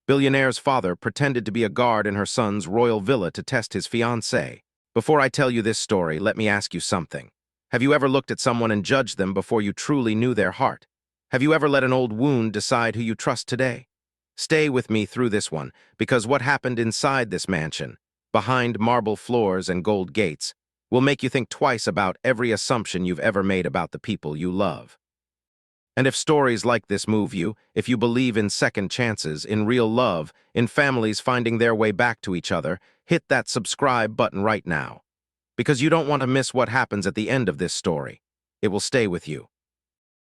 Billionaire's father pretended to be a guard in her son's royal villa to test his fiancée. Before I tell you this story, let me ask you something. Have you ever looked at someone and judged them before you truly knew their heart? Have you ever let an old wound decide who you trust today? Stay with me through this one, because what happened inside this mansion, behind marble floors and gold gates, will make you think twice about every assumption you've ever made about the people you love. And if stories like this move you, if you believe in second chances, in real love, in families finding their way back to each other, hit that subscribe button right now. Because you don't want to miss what happens at the end of this story. It will stay with you.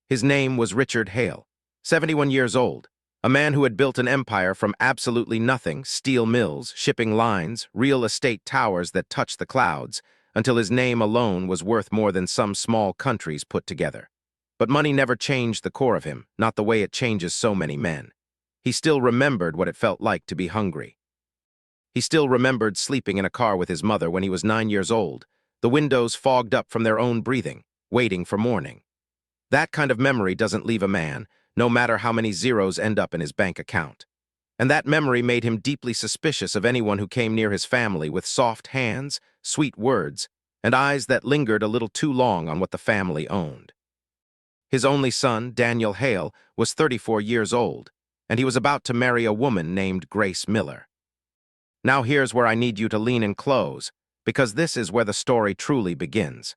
His name was Richard Hale, 71 years old, a man who had built an empire from absolutely nothing, steel mills, shipping lines, real estate towers that touched the clouds, until his name alone was worth more than some small countries put together. But money never changed the core of him, not the way it changes so many men. He still remembered what it felt like to be hungry. He still remembered sleeping in a car with his mother when he was 9 years old, the windows fogged up from their own breathing, waiting for morning. That kind of memory doesn't leave a man, no matter how many zeros end up in his bank account. And that memory made him deeply suspicious of anyone who came near his family with soft hands, sweet words, and eyes that lingered a little too long on what the family owned. His only son, Daniel Hale, was 34 years old, and he was about to marry a woman named Grace Miller. Now here's where I need you to lean in close, because this is where the story truly begins.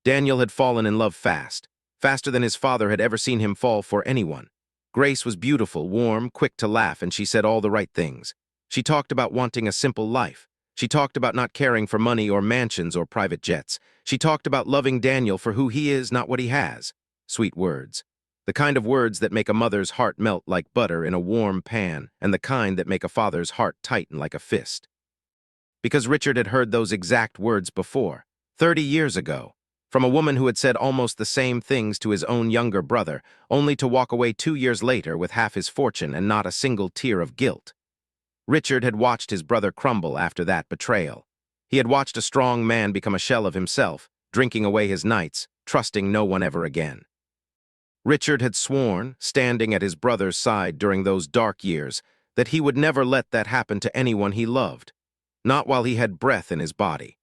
Daniel had fallen in love fast, faster than his father had ever seen him fall for anyone. Grace was beautiful, warm, quick to laugh, and she said all the right things. She talked about wanting a simple life. She talked about not caring for money or mansions or private jets. She talked about loving Daniel for who he is, not what he has. Sweet words. The kind of words that make a mother's heart melt like butter in a warm pan, and the kind that make a father's heart tighten like a fist. Because Richard had heard those exact words before, 30 years ago, from a woman who had said almost the same things to his own younger brother, only to walk away 2 years later with half his fortune and not a single tear of guilt. Richard had watched his brother crumble after that betrayal. He had watched a strong man become a shell of himself, drinking away his nights, trusting no one ever again. Richard had sworn, standing at his brother's side during those dark years, that he would never let that happen to anyone he loved, not while he had breath in his body.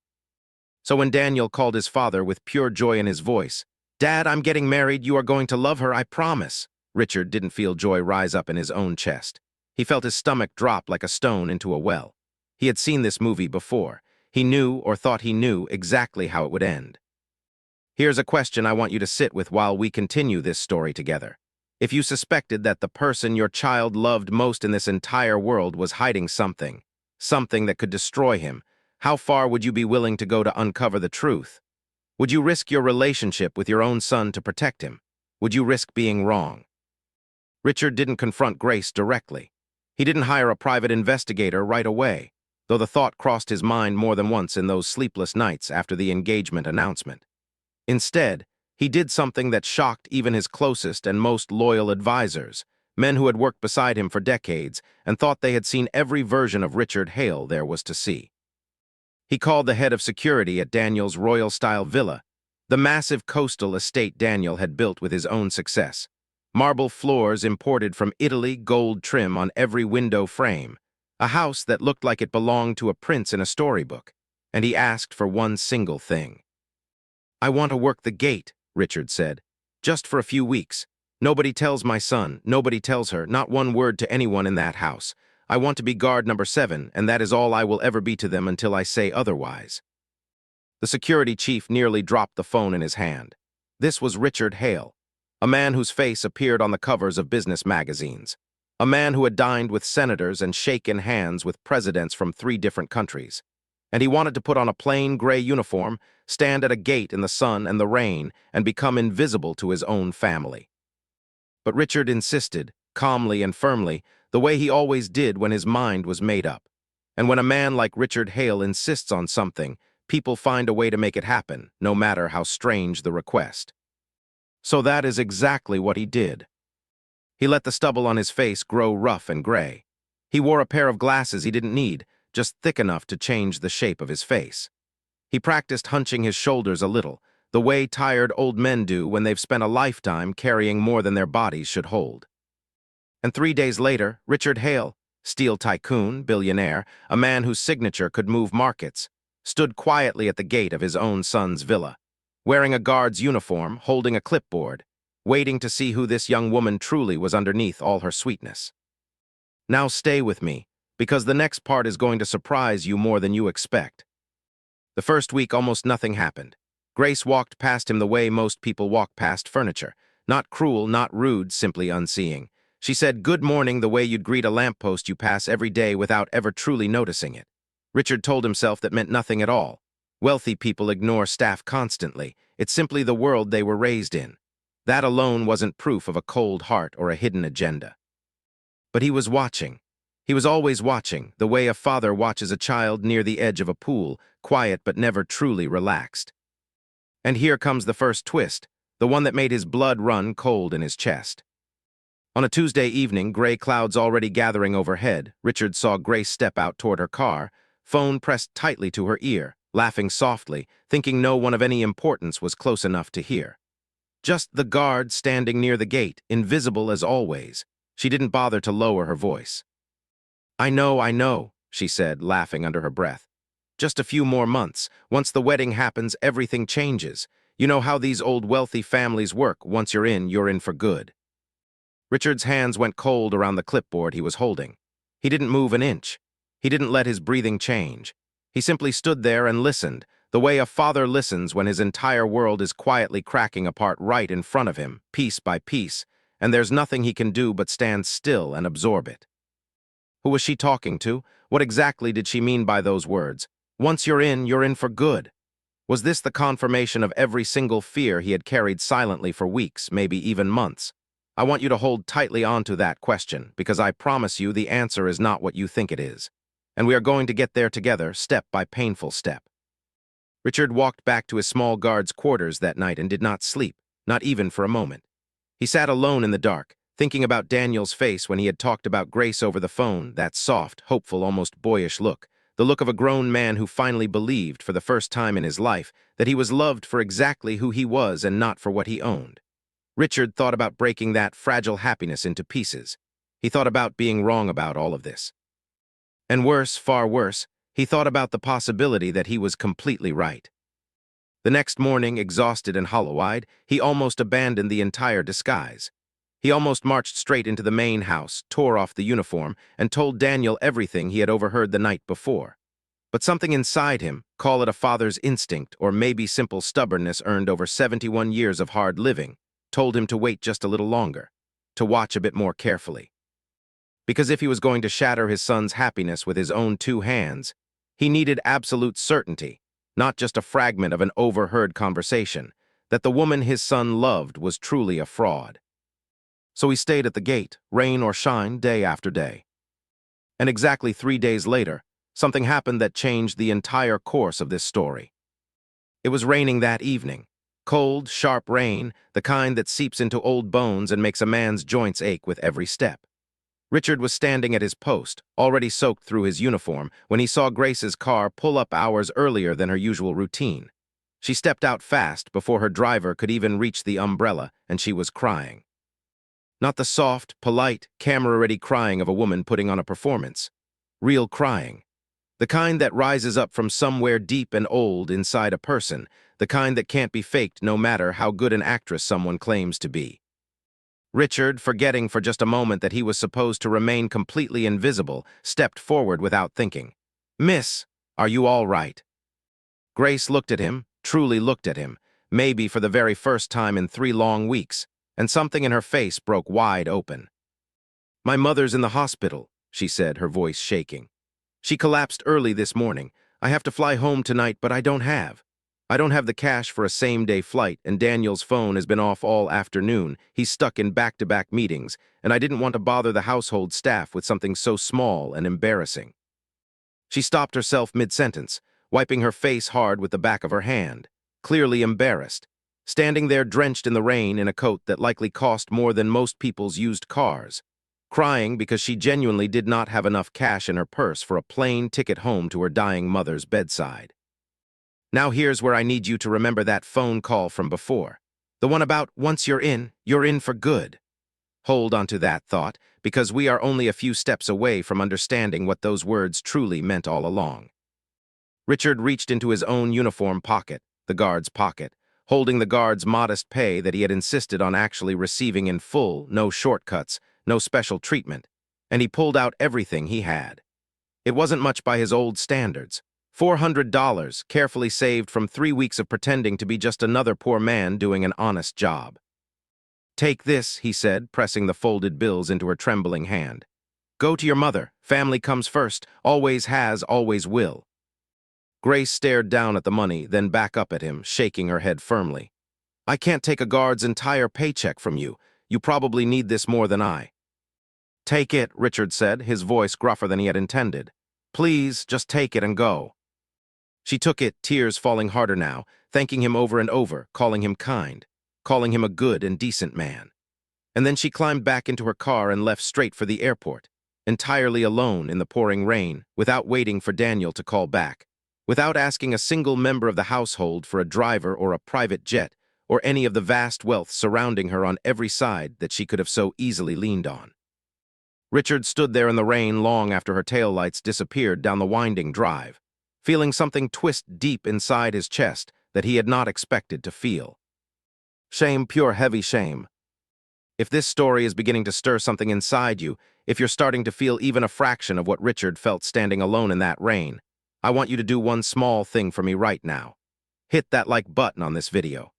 So when Daniel called his father with pure joy in his voice, "Dad, I'm getting married, you are going to love her, I promise," Richard didn't feel joy rise up in his own chest. He felt his stomach drop like a stone into a well. He had seen this movie before. He knew, or thought he knew, exactly how it would end. Here's a question I want you to sit with while we continue this story together. If you suspected that the person your child loved most in this entire world was hiding something that could destroy him, how far would you be willing to go to uncover the truth? Would you risk your relationship with your own son to protect him? Would you risk being wrong? Richard didn't confront Grace directly. He didn't hire a private investigator right away, though the thought crossed his mind more than once in those sleepless nights after the engagement announcement. Instead, he did something that shocked even his closest and most loyal advisors, men who had worked beside him for decades and thought they had seen every version of Richard Hale there was to see. He called the head of security at Daniel's royal-style villa, the massive coastal estate Daniel had built with his own success. Marble floors imported from Italy, gold trim on every window frame, a house that looked like it belonged to a prince in a storybook, and he asked for one single thing. "I want to work the gate," Richard said, "just for a few weeks. Nobody tells my son, nobody tells her, not one word to anyone in that house. I want to be guard number 7, and that is all I will ever be to them until I say otherwise." The security chief nearly dropped the phone in his hand. This was Richard Hale, a man whose face appeared on the covers of business magazines, a man who had dined with senators and shaken hands with presidents from 3 different countries. And he wanted to put on a plain gray uniform, stand at a gate in the sun and the rain, and become invisible to his own family. But Richard insisted, calmly and firmly, the way he always did when his mind was made up. And when a man like Richard Hale insists on something, people find a way to make it happen, no matter how strange the request. So that is exactly what he did. He let the stubble on his face grow rough and gray. He wore a pair of glasses he didn't need, just thick enough to change the shape of his face. He practiced hunching his shoulders a little, the way tired old men do when they've spent a lifetime carrying more than their bodies should hold. And 3 days later, Richard Hale, steel tycoon, billionaire, a man whose signature could move markets, stood quietly at the gate of his own son's villa, wearing a guard's uniform, holding a clipboard, waiting to see who this young woman truly was underneath all her sweetness. Now stay with me, because the next part is going to surprise you more than you expect. The first week, almost nothing happened. Grace walked past him the way most people walk past furniture. Not cruel, not rude, simply unseeing. She said good morning the way you'd greet a lamppost you pass every day without ever truly noticing it. Richard told himself that meant nothing at all. Wealthy people ignore staff constantly. It's simply the world they were raised in. That alone wasn't proof of a cold heart or a hidden agenda. But he was watching. He was always watching, the way a father watches a child near the edge of a pool, quiet but never truly relaxed. And here comes the first twist, the one that made his blood run cold in his chest. On a Tuesday evening, gray clouds already gathering overhead, Richard saw Grace step out toward her car, phone pressed tightly to her ear, laughing softly, thinking no one of any importance was close enough to hear. Just the guard standing near the gate, invisible as always. She didn't bother to lower her voice. I know, she said, laughing under her breath. Just a few more months. Once the wedding happens, everything changes. You know how these old wealthy families work. Once you're in for good. Richard's hands went cold around the clipboard he was holding. He didn't move an inch. He didn't let his breathing change. He simply stood there and listened, the way a father listens when his entire world is quietly cracking apart right in front of him, piece by piece, and there's nothing he can do but stand still and absorb it. Who was she talking to? What exactly did she mean by those words? Once you're in for good. Was this the confirmation of every single fear he had carried silently for weeks, maybe even months? I want you to hold tightly onto that question, because I promise you the answer is not what you think it is. And we are going to get there together, step by painful step. Richard walked back to his small guard's quarters that night and did not sleep, not even for a moment. He sat alone in the dark, thinking about Daniel's face when he had talked about Grace over the phone, that soft, hopeful, almost boyish look, the look of a grown man who finally believed, for the first time in his life, that he was loved for exactly who he was and not for what he owned. Richard thought about breaking that fragile happiness into pieces. He thought about being wrong about all of this. And worse, far worse, he thought about the possibility that he was completely right. The next morning, exhausted and hollow-eyed, he almost abandoned the entire disguise. He almost marched straight into the main house, tore off the uniform, and told Daniel everything he had overheard the night before. But something inside him, call it a father's instinct or maybe simple stubbornness earned over 71 years of hard living, told him to wait just a little longer, to watch a bit more carefully. Because if he was going to shatter his son's happiness with his own two hands, he needed absolute certainty, not just a fragment of an overheard conversation, that the woman his son loved was truly a fraud. So he stayed at the gate, rain or shine, day after day. And exactly 3 days later, something happened that changed the entire course of this story. It was raining that evening. Cold, sharp rain, the kind that seeps into old bones and makes a man's joints ache with every step. Richard was standing at his post, already soaked through his uniform, when he saw Grace's car pull up hours earlier than her usual routine. She stepped out fast before her driver could even reach the umbrella, and she was crying. Not the soft, polite, camera-ready crying of a woman putting on a performance. Real crying. The kind that rises up from somewhere deep and old inside a person, the kind that can't be faked no matter how good an actress someone claims to be. Richard, forgetting for just a moment that he was supposed to remain completely invisible, stepped forward without thinking. "Miss, are you all right?" Grace looked at him, truly looked at him, maybe for the very first time in 3 long weeks, and something in her face broke wide open. "My mother's in the hospital," she said, her voice shaking. "She collapsed early this morning. I have to fly home tonight, but I don't have the cash for a same-day flight, and Daniel's phone has been off all afternoon. He's stuck in back-to-back meetings, and I didn't want to bother the household staff with something so small and embarrassing." She stopped herself mid-sentence, wiping her face hard with the back of her hand, clearly embarrassed, standing there drenched in the rain in a coat that likely cost more than most people's used cars, crying because she genuinely did not have enough cash in her purse for a plane ticket home to her dying mother's bedside. Now here's where I need you to remember that phone call from before. The one about once you're in for good. Hold onto that thought, because we are only a few steps away from understanding what those words truly meant all along. Richard reached into his own uniform pocket, the guard's pocket, holding the guard's modest pay that he had insisted on actually receiving in full, no shortcuts, no special treatment, and he pulled out everything he had. It wasn't much by his old standards. $400, carefully saved from 3 weeks of pretending to be just another poor man doing an honest job. "Take this," he said, pressing the folded bills into her trembling hand. "Go to your mother. Family comes first. Always has, always will." Grace stared down at the money, then back up at him, shaking her head firmly. "I can't take a guard's entire paycheck from you. You probably need this more than I." "Take it," Richard said, his voice gruffer than he had intended. "Please, just take it and go." She took it, tears falling harder now, thanking him over and over, calling him kind, calling him a good and decent man. And then she climbed back into her car and left straight for the airport, entirely alone in the pouring rain, without waiting for Daniel to call back, without asking a single member of the household for a driver or a private jet, or any of the vast wealth surrounding her on every side that she could have so easily leaned on. Richard stood there in the rain long after her taillights disappeared down the winding drive, feeling something twist deep inside his chest that he had not expected to feel. Shame, pure heavy shame. If this story is beginning to stir something inside you, if you're starting to feel even a fraction of what Richard felt standing alone in that rain, I want you to do one small thing for me right now. Hit that like button on this video.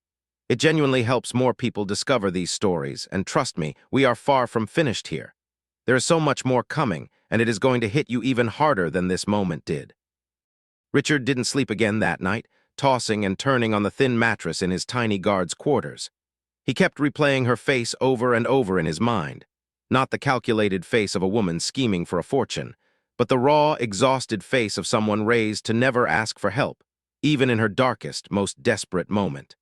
It genuinely helps more people discover these stories, and trust me, we are far from finished here. There is so much more coming, and it is going to hit you even harder than this moment did. Richard didn't sleep again that night, tossing and turning on the thin mattress in his tiny guard's quarters. He kept replaying her face over and over in his mind, not the calculated face of a woman scheming for a fortune, but the raw, exhausted face of someone raised to never ask for help, even in her darkest, most desperate moment.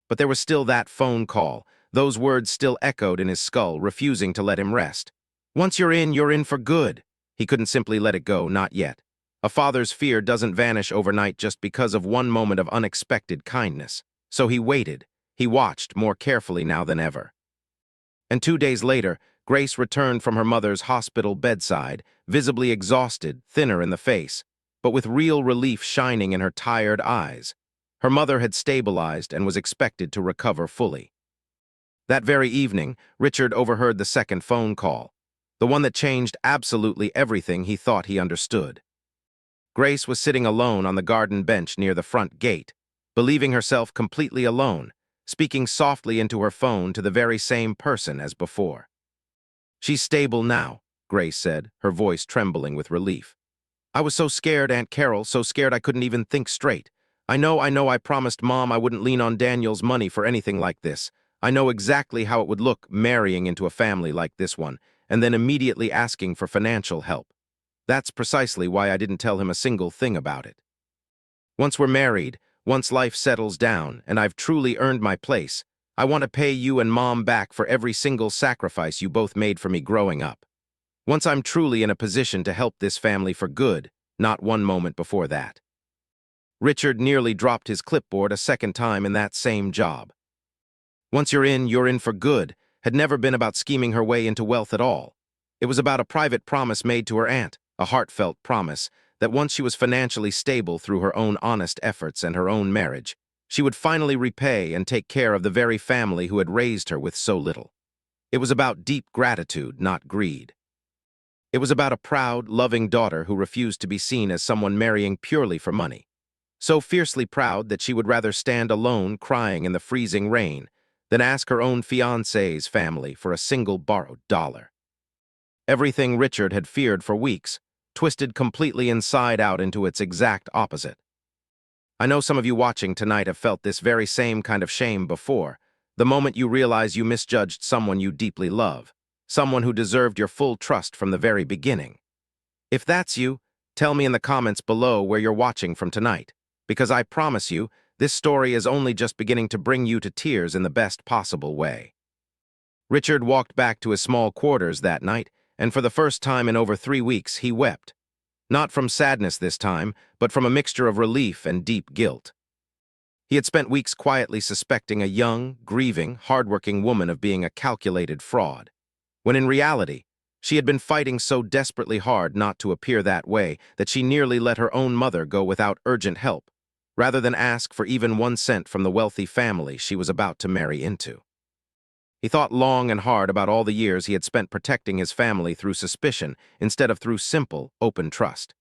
But there was still that phone call, those words still echoed in his skull, refusing to let him rest. "Once you're in for good." He couldn't simply let it go, not yet. A father's fear doesn't vanish overnight just because of one moment of unexpected kindness. So he waited. He watched more carefully now than ever. And 2 days later, Grace returned from her mother's hospital bedside, visibly exhausted, thinner in the face, but with real relief shining in her tired eyes. Her mother had stabilized and was expected to recover fully. That very evening, Richard overheard the second phone call, the one that changed absolutely everything he thought he understood. Grace was sitting alone on the garden bench near the front gate, believing herself completely alone, speaking softly into her phone to the very same person as before. "She's stable now," Grace said, her voice trembling with relief. "I was so scared, Aunt Carol, so scared I couldn't even think straight. I know I promised Mom I wouldn't lean on Daniel's money for anything like this. I know exactly how it would look marrying into a family like this one, and then immediately asking for financial help. That's precisely why I didn't tell him a single thing about it. Once we're married, once life settles down, and I've truly earned my place, I want to pay you and Mom back for every single sacrifice you both made for me growing up. Once I'm truly in a position to help this family for good, not one moment before that." Richard nearly dropped his clipboard a second time in that same job. "Once you're in for good" had never been about scheming her way into wealth at all. It was about a private promise made to her aunt, a heartfelt promise, that once she was financially stable through her own honest efforts and her own marriage, she would finally repay and take care of the very family who had raised her with so little. It was about deep gratitude, not greed. It was about a proud, loving daughter who refused to be seen as someone marrying purely for money. So fiercely proud that she would rather stand alone crying in the freezing rain than ask her own fiancé's family for a single borrowed dollar. Everything Richard had feared for weeks, twisted completely inside out into its exact opposite. I know some of you watching tonight have felt this very same kind of shame before, the moment you realize you misjudged someone you deeply love, someone who deserved your full trust from the very beginning. If that's you, tell me in the comments below where you're watching from tonight, because I promise you, this story is only just beginning to bring you to tears in the best possible way. Richard walked back to his small quarters that night, and for the first time in over 3 weeks, he wept. Not from sadness this time, but from a mixture of relief and deep guilt. He had spent weeks quietly suspecting a young, grieving, hardworking woman of being a calculated fraud. when in reality, she had been fighting so desperately hard not to appear that way that she nearly let her own mother go without urgent help, rather than ask for even 1 cent from the wealthy family she was about to marry into. He thought long and hard about all the years he had spent protecting his family through suspicion instead of through simple, open trust.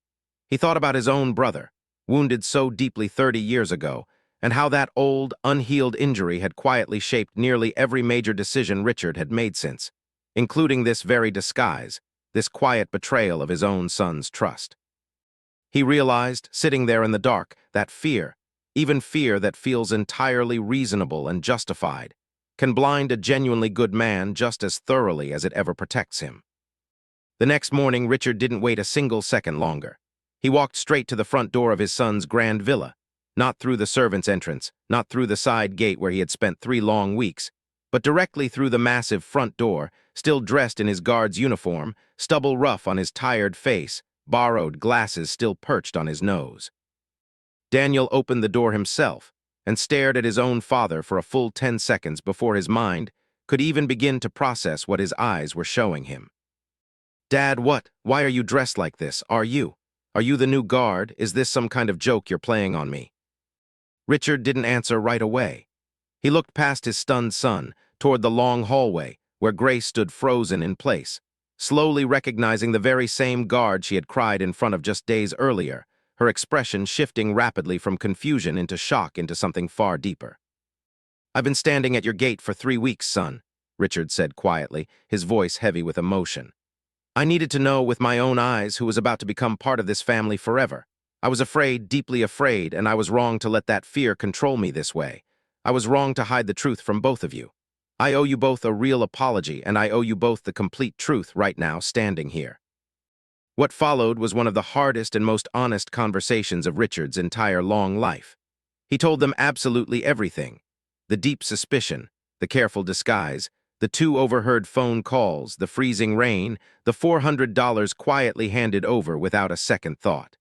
He thought about his own brother, wounded so deeply 30 years ago, and how that old, unhealed injury had quietly shaped nearly every major decision Richard had made since, including this very disguise, this quiet betrayal of his own son's trust. He realized, sitting there in the dark, that fear, even fear that feels entirely reasonable and justified, can blind a genuinely good man just as thoroughly as it ever protects him. The next morning, Richard didn't wait a single second longer. He walked straight to the front door of his son's grand villa, not through the servant's entrance, not through the side gate where he had spent 3 long weeks, but directly through the massive front door, still dressed in his guard's uniform, stubble rough on his tired face, borrowed glasses still perched on his nose. Daniel opened the door himself and stared at his own father for a full 10 seconds before his mind could even begin to process what his eyes were showing him. "Dad, what? Why are you dressed like this? Are you the new guard? Is this some kind of joke you're playing on me?" Richard didn't answer right away. He looked past his stunned son, toward the long hallway, where Grace stood frozen in place, slowly recognizing the very same guard she had cried in front of just days earlier, her expression shifting rapidly from confusion into shock into something far deeper. "I've been standing at your gate for 3 weeks, son," Richard said quietly, his voice heavy with emotion. "I needed to know with my own eyes who was about to become part of this family forever. I was afraid, deeply afraid, and I was wrong to let that fear control me this way. I was wrong to hide the truth from both of you. I owe you both a real apology, and I owe you both the complete truth right now, standing here." What followed was one of the hardest and most honest conversations of Richard's entire long life. He told them absolutely everything: the deep suspicion, the careful disguise, the 2 overheard phone calls, the freezing rain, the $400 quietly handed over without a second thought.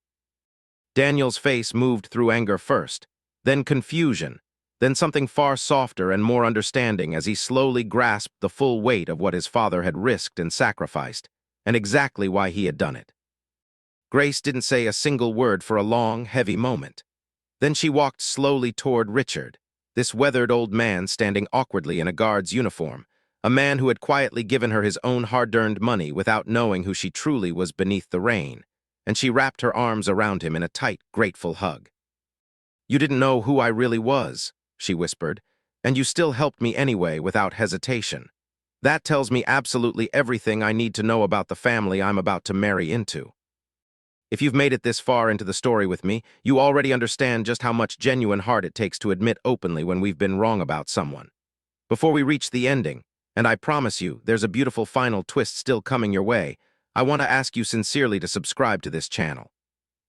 Daniel's face moved through anger first, then confusion, then something far softer and more understanding as he slowly grasped the full weight of what his father had risked and sacrificed, and exactly why he had done it. Grace didn't say a single word for a long, heavy moment. Then she walked slowly toward Richard, this weathered old man standing awkwardly in a guard's uniform, a man who had quietly given her his own hard-earned money without knowing who she truly was beneath the rain, and she wrapped her arms around him in a tight, grateful hug. "You didn't know who I really was," she whispered, "and you still helped me anyway without hesitation. That tells me absolutely everything I need to know about the family I'm about to marry into. If you've made it this far into the story with me, you already understand just how much genuine heart it takes to admit openly when we've been wrong about someone. Before we reach the ending, and I promise you there's a beautiful final twist still coming your way, I want to ask you sincerely to subscribe to this channel.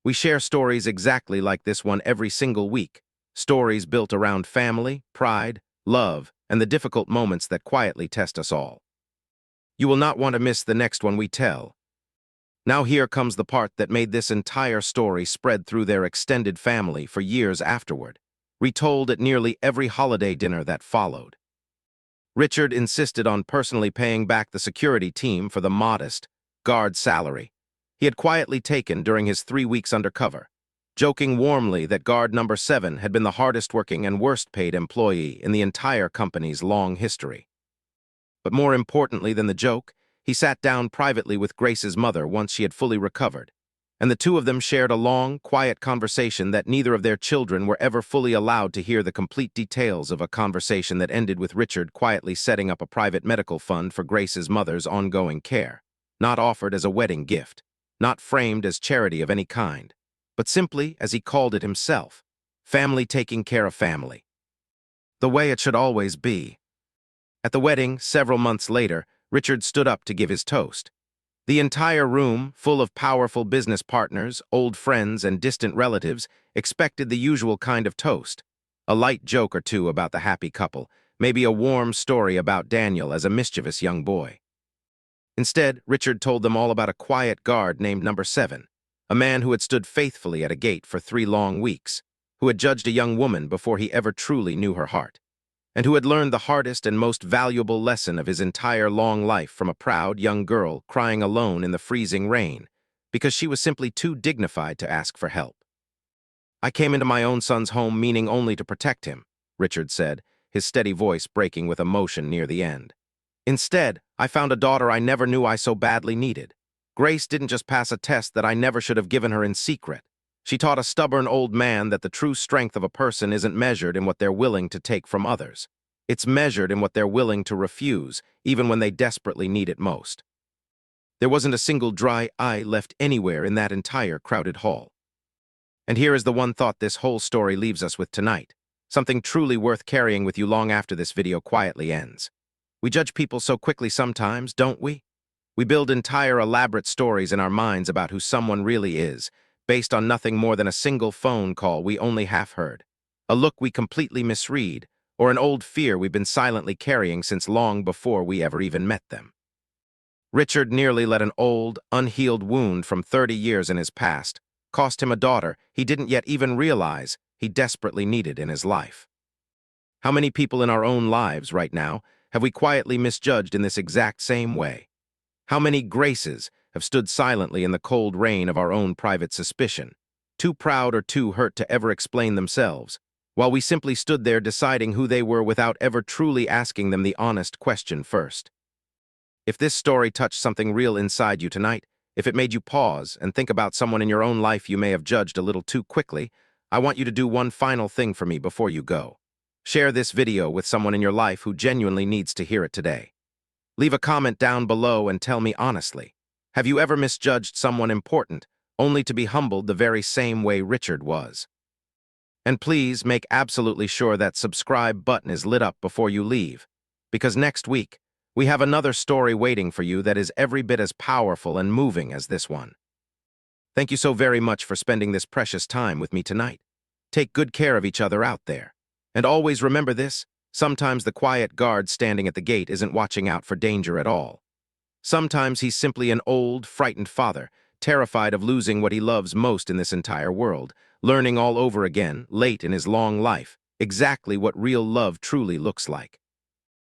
We share stories exactly like this one every single week, stories built around family, pride, love, and the difficult moments that quietly test us all. You will not want to miss the next one we tell. Now here comes the part that made this entire story spread through their extended family for years afterward, retold at nearly every holiday dinner that followed. Richard insisted on personally paying back the security team for the modest guard salary he had quietly taken during his 3 weeks undercover, joking warmly that guard number 7 had been the hardest-working and worst-paid employee in the entire company's long history. But more importantly than the joke, he sat down privately with Grace's mother once she had fully recovered, and the 2 of them shared a long, quiet conversation that neither of their children were ever fully allowed to hear the complete details of, a conversation that ended with Richard quietly setting up a private medical fund for Grace's mother's ongoing care, not offered as a wedding gift, not framed as charity of any kind, but simply, as he called it himself, family taking care of family. The way it should always be. At the wedding, several months later, Richard stood up to give his toast. The entire room, full of powerful business partners, old friends, and distant relatives, expected the usual kind of toast. A light joke or two about the happy couple, maybe a warm story about Daniel as a mischievous young boy. Instead, Richard told them all about a quiet guard named Number 7, a man who had stood faithfully at a gate for 3 long weeks, who had judged a young woman before he ever truly knew her heart, and who had learned the hardest and most valuable lesson of his entire long life from a proud young girl crying alone in the freezing rain, because she was simply too dignified to ask for help. "I came into my own son's home meaning only to protect him," Richard said, his steady voice breaking with emotion near the end. "Instead, I found a daughter I never knew I so badly needed. Grace didn't just pass a test that I never should have given her in secret. She taught a stubborn old man that the true strength of a person isn't measured in what they're willing to take from others. It's measured in what they're willing to refuse, even when they desperately need it most." There wasn't a single dry eye left anywhere in that entire crowded hall. And here is the one thought this whole story leaves us with tonight, something truly worth carrying with you long after this video quietly ends. We judge people so quickly sometimes, don't we? We build entire elaborate stories in our minds about who someone really is, based on nothing more than a single phone call we only half heard, a look we completely misread, or an old fear we've been silently carrying since long before we ever even met them. Richard nearly let an old, unhealed wound from 30 years in his past cost him a daughter he didn't yet even realize he desperately needed in his life. How many people in our own lives right now have we quietly misjudged in this exact same way? How many graces have stood silently in the cold rain of our own private suspicion, too proud or too hurt to ever explain themselves, while we simply stood there deciding who they were without ever truly asking them the honest question first? If this story touched something real inside you tonight, if it made you pause and think about someone in your own life you may have judged a little too quickly, I want you to do one final thing for me before you go. Share this video with someone in your life who genuinely needs to hear it today. Leave a comment down below and tell me honestly, have you ever misjudged someone important only to be humbled the very same way Richard was? And please make absolutely sure that subscribe button is lit up before you leave, because next week, we have another story waiting for you that is every bit as powerful and moving as this one. Thank you so very much for spending this precious time with me tonight. Take good care of each other out there. And always remember this, sometimes the quiet guard standing at the gate isn't watching out for danger at all. Sometimes he's simply an old, frightened father, terrified of losing what he loves most in this entire world, learning all over again, late in his long life, exactly what real love truly looks like.